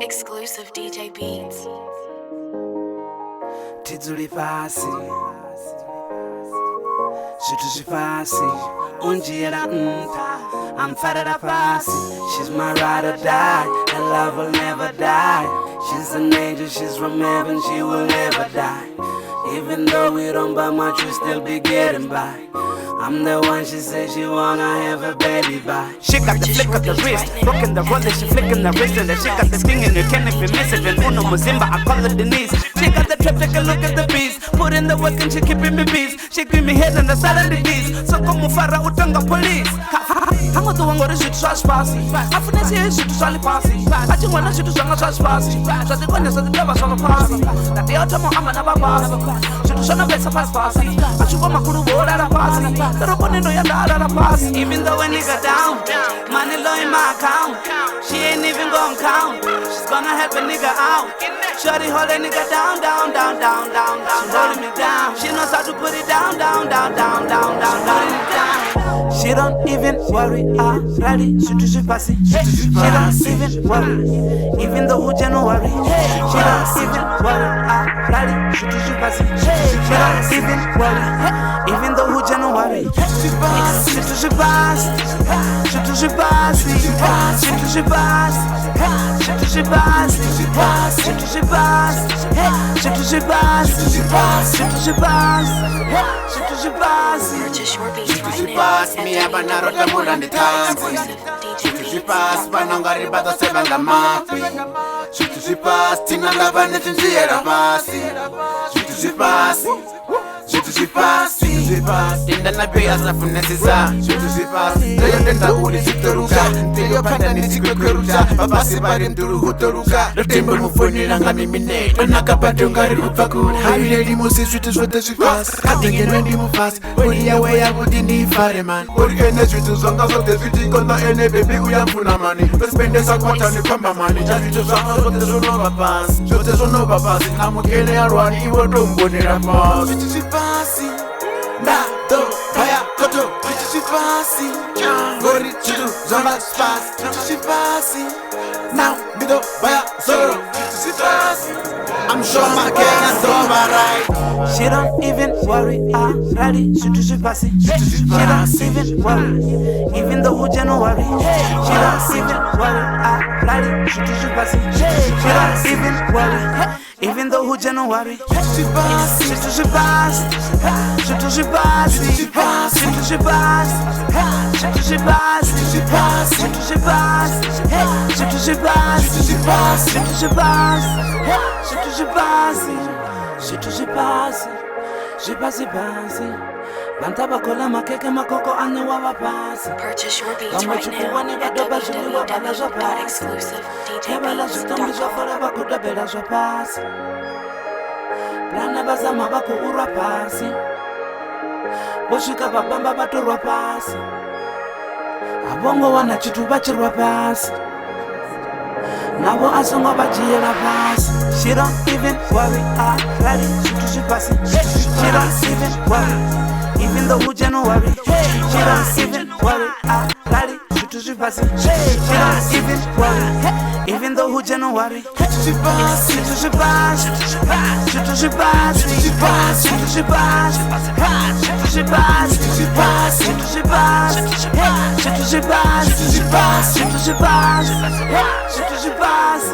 Exclusive DJ Beats. Tizuli fasi, shitushi fasi, unjira I'm fat at fasi. She's my ride or die, her love will never die. She's an angel, she's from heaven, she will never die. Even though we don't buy much, we still be getting by. I'm the one she says she wanna have a baby by. She got the flick of the wrist, rocking the roller, she flicking the wrist, and then she got the thing and you can't even miss it. When Uno Muzimba, I call her Denise. She got the trip, take a look at the beast. Put in the work and she keeping me busy. She give me head on the side of the keys. So come Mufara Utanga police. Hango tu wango shoot trash passy. Afuna she shoot swali passy. I just wanna shoot swanga trash passy. So the one so the driver so passy. That the auto mo ama na passy. Shoot swanga besa pass passy. I shoot my kuru bola la passy. Even though a nigga down, money low in my account. She ain't even gon' count. She's gonna help a nigga out. Shorty hold a nigga down. She holding me down. She knows how to put it down. Holding it down. She don't even worry, ready, she passy. She don't even worry, even though who January. She don't even worry, ready, she passy. She don't even worry, even though who January. She pass, she pass, she pass, she Purchase your beats right now. Pass me up and I wrote a moon and the time. She pass, Panangari Bata Seven the Mafi. She pass, Tina Lavan and Tierra Passy. She pass. She pass, in the Nabias of Nessa. She pass, they are the only Sitoruga. They are Pandani Sikuruja, Babasi to Hutoruga. The timber of Funny Rangamine, and Nakapatunga Rupaku. How you lady Moses with the she pass? Cutting in when you move fast. When you away, I would need fireman. What can I do to some of the city? Gonna any baby we have Puna money. Let's spend this on what and come money. Just to some of the Zonova pass. Just as on over pass. I'm okay, I run, you were doing good in a pass. She pass. Na do paya koto she passy gori chidu zamba spas she passy now me do paya zoro she passy I'm sure my gang is right. She don't even worry, ready, she passy. She don't even worry, even though who January. She don't even worry, ready, she passy. She don't even worry, even though who January. She pass, she pass, she pass, she pass, she pass, she pass, she pass, she pass, she pass, she pass, she pass, she pass. Bantaba kola makeke makoko ane wawa pasi. Purchase your beats right now at www.exclusivedjbeats.com. Plana bazama bako urwa pasi. Boshika babamba baturwa pasi. Abongo wana chitu bachirwa pasi. Nabo asongo bachiyela pasi. She don't even worry, ready, she passy. She don't even worry. Even though who January, she don't even worry, ready, she passy. She don't even worry, even though who January. She pass, she pass, she pass, she pass, she pass, she pass, she pass, she pass, she pass, she pass, she pass, she pass.